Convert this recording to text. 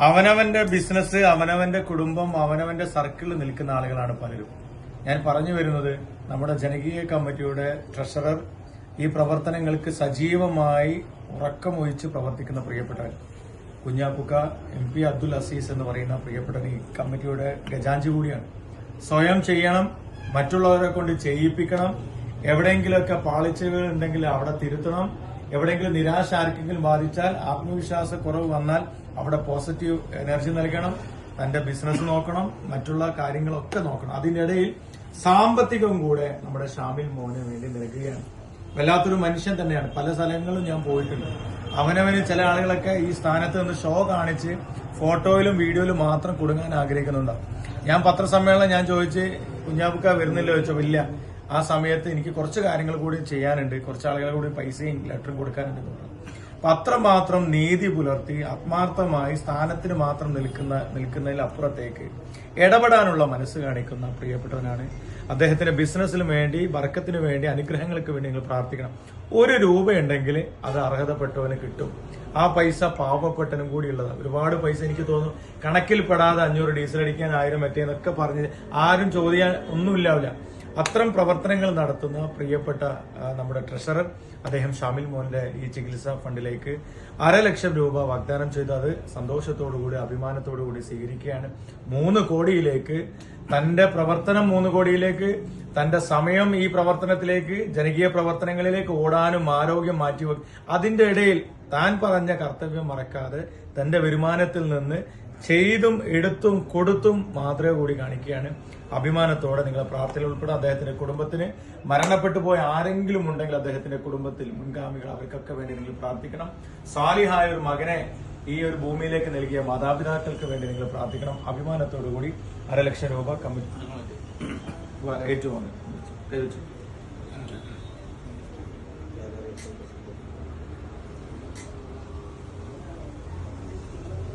അവനവന്റെ ബിസിനസ്, അവനവന്റെ കുടുംബം, അവനവന്റെ സർക്കിളിൽ നിൽക്കുന്ന ആളുകളാണ് പലരും. ഞാൻ പറഞ്ഞു വരുന്നത്, നമ്മുടെ ജനകീയ കമ്മിറ്റിയുടെ ട്രഷറർ, ഈ പ്രവർത്തനങ്ങൾക്ക് സജീവമായി ഉറക്കമൊഴിച്ച് പ്രവർത്തിക്കുന്ന പ്രിയപ്പെട്ടവൻ കുഞ്ഞാപ്പുക്ക MP അബ്ദുൽ അസീസ് എന്ന് പറയുന്ന പ്രിയപ്പെട്ടവൻ ഈ കമ്മിറ്റിയുടെ ഗജാഞ്ചി കൂടിയാണ്. സ്വയം ചെയ്യണം, മറ്റുള്ളവരെ കൊണ്ട് ചെയ്യിപ്പിക്കണം, എവിടെയെങ്കിലുമൊക്കെ പാളിച്ചകൾ ഉണ്ടെങ്കിൽ അവിടെ തിരുത്തണം, എവിടെയെങ്കിലും നിരാശ ആർക്കെങ്കിലും ബാധിച്ചാൽ, ആത്മവിശ്വാസ കുറവ് വന്നാൽ അവിടെ പോസിറ്റീവ് എനർജി നൽകണം, തന്റെ ബിസിനസ് നോക്കണം, മറ്റുള്ള കാര്യങ്ങളൊക്കെ നോക്കണം. അതിനിടയിൽ സാമ്പത്തികവും കൂടെ നമ്മുടെ ഷാമിൽ മോന് വേണ്ടി നൽകുകയാണ്. വല്ലാത്തൊരു മനുഷ്യൻ തന്നെയാണ്. പല സ്ഥലങ്ങളിലും ഞാൻ പോയിട്ടുണ്ട്. അവനവന് ചില ആളുകളൊക്കെ ഈ സ്ഥാനത്ത് നിന്ന് ഷോ കാണിച്ച് ഫോട്ടോയിലും വീഡിയോയിലും മാത്രം കൊടുങ്ങാൻ ആഗ്രഹിക്കുന്നുണ്ടാവും. ഞാൻ പത്രസമ്മേളനം ഞാൻ ചോദിച്ച്, കുഞ്ഞാപ്പുക്ക വരുന്നില്ല ചോദിച്ചോ, ഇല്ല, ആ സമയത്ത് എനിക്ക് കുറച്ച് കാര്യങ്ങൾ കൂടി ചെയ്യാനുണ്ട്, കുറച്ച് ആളുകളെ കൂടി പൈസയും ലെറ്ററും കൊടുക്കാനുണ്ട് എന്ന് പറഞ്ഞു. അത്രമാത്രം നീതി പുലർത്തി ആത്മാർത്ഥമായി സ്ഥാനത്തിന് മാത്രം നിൽക്കുന്നതിലപ്പുറത്തേക്ക് ഇടപെടാനുള്ള മനസ്സ് കാണിക്കുന്ന പ്രിയപ്പെട്ടവനാണ്. അദ്ദേഹത്തിന്റെ ബിസിനസ്സിന് വേണ്ടി, ബർക്കത്തിന് വേണ്ടി, അനുഗ്രഹങ്ങൾക്ക് വേണ്ടി നിങ്ങൾ പ്രാർത്ഥിക്കണം. 1 രൂപ ഉണ്ടെങ്കിൽ അത് അർഹതപ്പെട്ടവന് കിട്ടും. ആ പൈസ പാവപ്പെട്ടനും കൂടി ഉള്ളതാണ്. ഒരുപാട് പൈസ എനിക്ക് തോന്നുന്നു കണക്കിൽപ്പെടാതെ 500 ഡീസൽ അടിക്കാൻ 1000 മറ്റേന്നൊക്കെ പറഞ്ഞ് ആരും ചോദിക്കാൻ ഒന്നുമില്ലാവില്ല. അത്തരം പ്രവർത്തനങ്ങൾ നടത്തുന്ന പ്രിയപ്പെട്ട നമ്മുടെ ട്രഷറർ, അദ്ദേഹം ഷാമിൽ മോന്റെ ഈ ചികിത്സാ ഫണ്ടിലേക്ക് 1.5 ലക്ഷം രൂപ വാഗ്ദാനം ചെയ്ത് അത് സന്തോഷത്തോടുകൂടി, അഭിമാനത്തോടുകൂടി സ്വീകരിക്കുകയാണ്. 3 കോടിയിലേക്ക് തന്റെ പ്രവർത്തനം, 3 കോടിയിലേക്ക് തന്റെ സമയം ഈ പ്രവർത്തനത്തിലേക്ക്, ജനകീയ പ്രവർത്തനങ്ങളിലേക്ക് ഓടാനും ആരോഗ്യം മാറ്റിവെക്കും. അതിന്റെ ഇടയിൽ താൻ പറഞ്ഞ കർത്തവ്യം മറക്കാതെ തന്റെ വരുമാനത്തിൽ നിന്ന് ചെയ്തും എടുത്തും കൊടുത്തും മാതൃക കൂടി കാണിക്കുകയാണ്. അഭിമാനത്തോടെ നിങ്ങളെ പ്രാർത്ഥനയിൽ ഉൾപ്പെടെ അദ്ദേഹത്തിന്റെ കുടുംബത്തിന്, മരണപ്പെട്ടു പോയ ആരെങ്കിലും ഉണ്ടെങ്കിൽ അദ്ദേഹത്തിന്റെ കുടുംബത്തിൽ മുൻഗാമികൾ, അവർക്കൊക്കെ വേണ്ടി നിങ്ങൾ പ്രാർത്ഥിക്കണം. സാലിഹായ ഒരു മകനെ ഈ ഒരു ഭൂമിയിലേക്ക് നൽകിയ മാതാപിതാക്കൾക്ക് വേണ്ടി നിങ്ങൾ പ്രാർത്ഥിക്കണം. അഭിമാനത്തോടുകൂടി 1.5 ലക്ഷം രൂപ കമ്മിറ്റി ഏറ്റുവാങ്ങി.